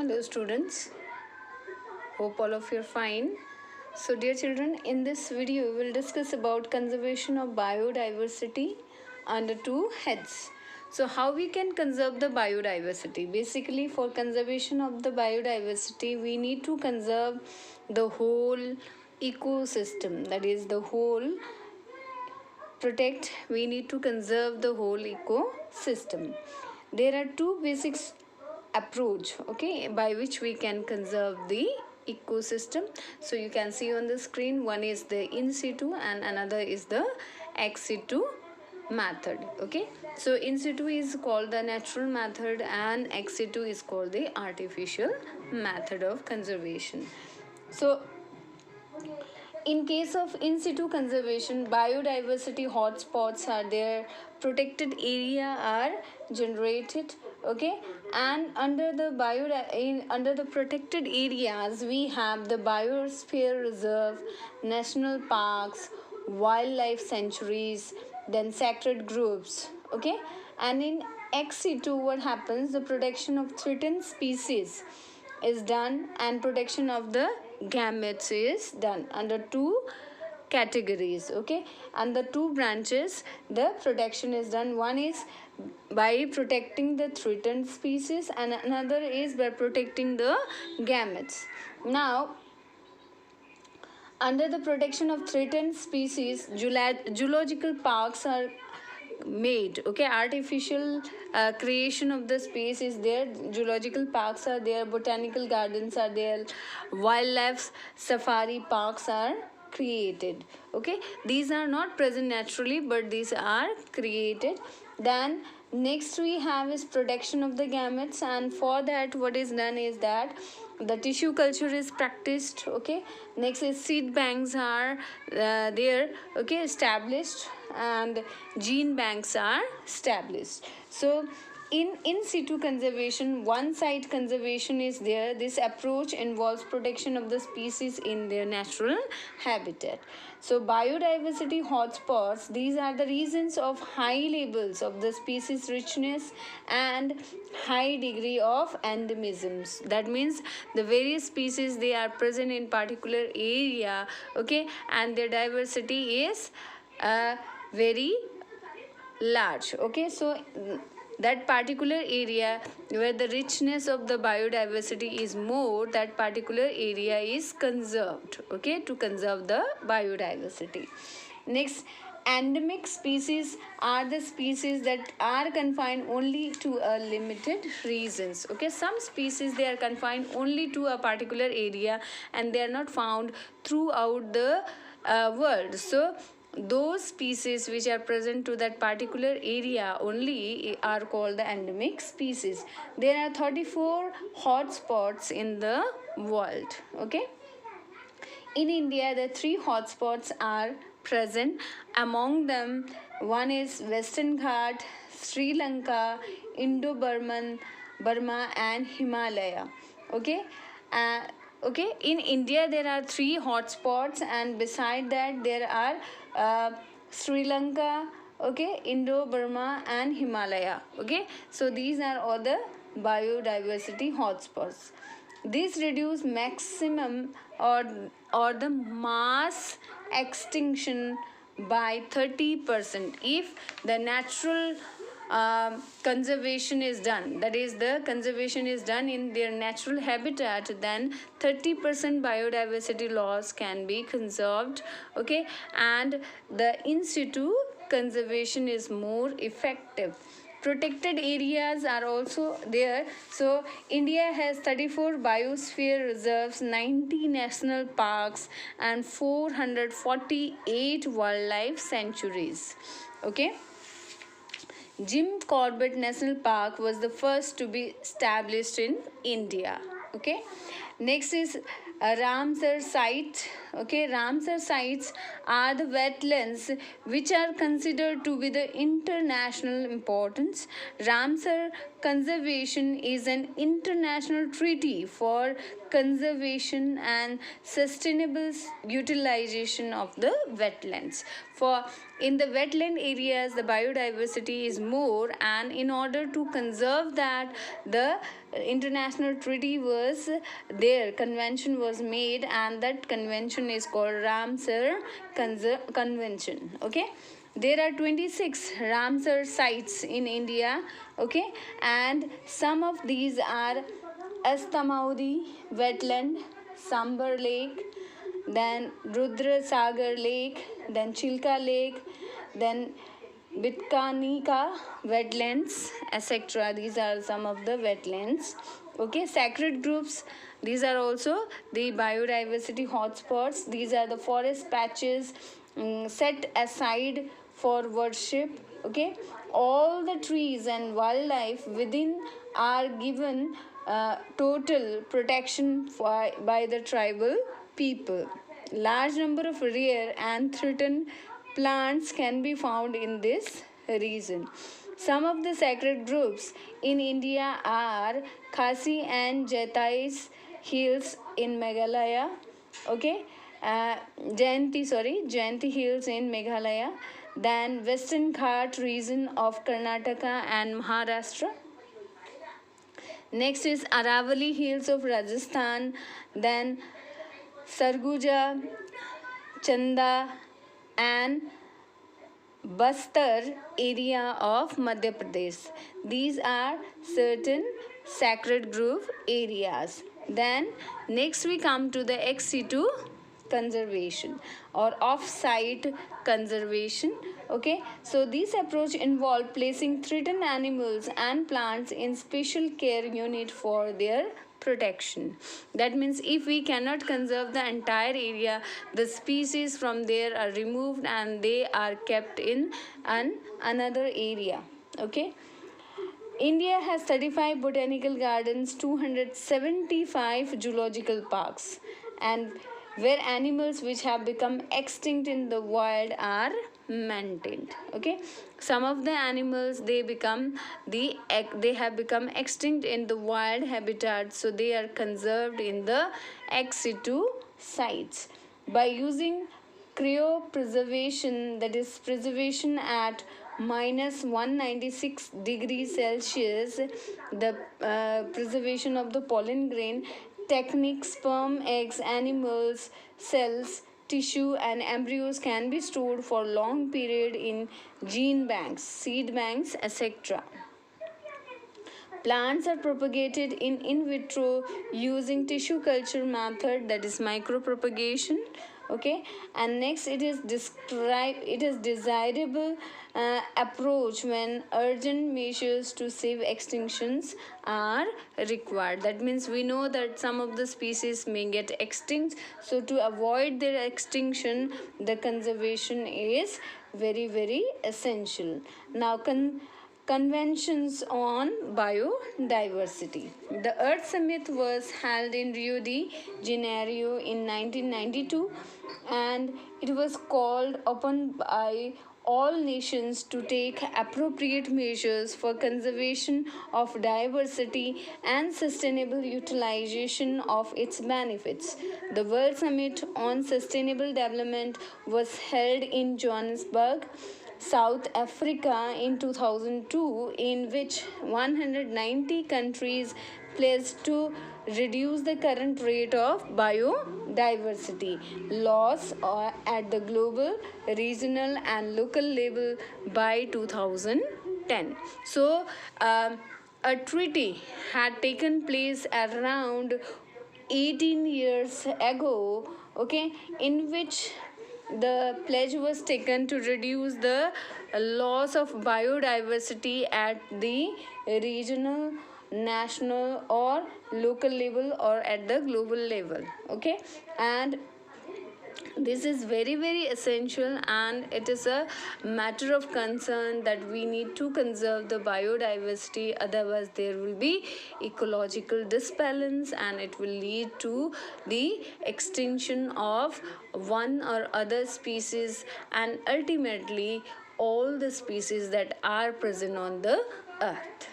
Hello students, hope all of you are fine. So dear children, in this video we will discuss about conservation of biodiversity under two heads. So how we can conserve the biodiversity? Basically, for conservation of the biodiversity we need to conserve the whole ecosystem, that is the whole protect, we need to conserve the whole ecosystem. There are two basic approach, okay, by which we can conserve the ecosystem. So you can see on the screen, one is the in situ and another is the ex situ method. Okay, so in situ is called the natural method and ex situ is called the artificial method of conservation. So in case of in situ conservation, biodiversity hotspots are there, protected area are generated, okay, and under the under the protected areas we have the biosphere reserve, national parks, wildlife sanctuaries, then sacred groves, okay. And in ex situ what happens, the protection of threatened species is done and protection of the gametes is done under two categories, okay. And the two branches the protection is done, one is by protecting the threatened species and another is by protecting the gametes. Now under the protection of threatened species, zoological parks are made, okay. Artificial creation of the space is there, zoological parks are there, botanical gardens are there, wildlife safari parks are created, okay. These are not present naturally but these are created. Then next we have is protection of the gametes, and for that what is done is that the tissue culture is practiced, okay. Next is seed banks are there, okay, established, and gene banks are established. So in situ conservation, one side conservation is there. This approach involves protection of the species in their natural habitat. So biodiversity hotspots, these are the regions of high levels of the species richness and high degree of endemisms. That means the various species they are present in particular area, okay, and their diversity is very large, okay. So that particular area where the richness of the biodiversity is more, that particular area is conserved, okay, to conserve the biodiversity. Next, endemic species are the species that are confined only to a limited regions, okay. Some species they are confined only to a particular area and they are not found throughout the world. So those species which are present to that particular area only are called the endemic species. There are 34 hotspots in the world, okay. In India the three hotspots are present. Among them, one is Western Ghat, Sri Lanka, Indo-Burman, Burma and Himalaya, okay. uh, okay, in India there are three hotspots and beside that there are Sri Lanka, okay, Indo Burma and Himalaya, okay. So these are all the biodiversity hotspots. These reduce maximum or the mass extinction by 30% if the natural conservation is done, that is the conservation is done in their natural habitat, then 30% biodiversity loss can be conserved, okay. And the in situ conservation is more effective. Protected areas are also there. So India has 34 biosphere reserves, 90 national parks and 448 wildlife sanctuaries, okay. Jim Corbett National Park was the first to be established in India, okay. Next is Ramsar site. Okay, Ramsar sites are the wetlands which are considered to be the international importance. Ramsar conservation is an international treaty for conservation and sustainable utilization of the wetlands. For in the wetland areas, the biodiversity is more, and in order to conserve that, the international treaty was there, convention was made, and that convention is called Ramsar Convention. Okay, there are 26 Ramsar sites in India. Okay, and some of these are Astamaudi wetland, Sambar Lake, then Rudra Sagar Lake, then Chilka Lake, then Bitkanika wetlands, etc. These are some of the wetlands. Okay, sacred groups. These are also the biodiversity hotspots. These are the forest patches set aside for worship. Okay, all the trees and wildlife within are given total protection by the tribal people. Large number of rare and threatened plants can be found in this region. Some of the sacred groups in India are Khasi and Jatais Hills in Meghalaya. Okay, Jayanti Hills in Meghalaya. Then Western Ghat region of Karnataka and Maharashtra. Next is Aravali Hills of Rajasthan. Then Sarguja, Chanda, and Bastar area of Madhya Pradesh. These are certain sacred grove areas. Then next we come to the ex situ conservation or off-site conservation. Okay, so this approach involves placing threatened animals and plants in special care unit for their protection. That means if we cannot conserve the entire area, the species from there are removed and they are kept in another area. Okay, India has 35 botanical gardens, 275 zoological parks, and where animals which have become extinct in the wild are maintained. Okay, some of the animals they have become extinct in the wild habitat, so they are conserved in the ex situ sites by using cryopreservation, that is preservation at minus 196 degrees Celsius, the preservation of the pollen grain technique. Sperm, eggs, animals, cells, tissue and embryos can be stored for long period in gene banks, seed banks, etc. Plants are propagated in vitro using tissue culture method, that is micropropagation. Okay, and next it is desirable approach when urgent measures to save extinctions are required. That means we know that some of the species may get extinct, so to avoid their extinction, the conservation is very essential. Now Conventions on Biodiversity. The Earth Summit was held in Rio de Janeiro in 1992, and it was called upon by all nations to take appropriate measures for conservation of diversity and sustainable utilization of its benefits. The World Summit on Sustainable Development was held in Johannesburg, South Africa in 2002, in which 190 countries pledged to reduce the current rate of biodiversity loss at the global, regional, and local level by 2010. So, a treaty had taken place around 18 years ago, okay, in which the pledge was taken to reduce the loss of biodiversity at the regional, national, or local level or at the global level. Okay, and This is very very essential, and it is a matter of concern that we need to conserve the biodiversity, otherwise there will be ecological disbalance and it will lead to the extinction of one or other species, and ultimately all the species that are present on the earth.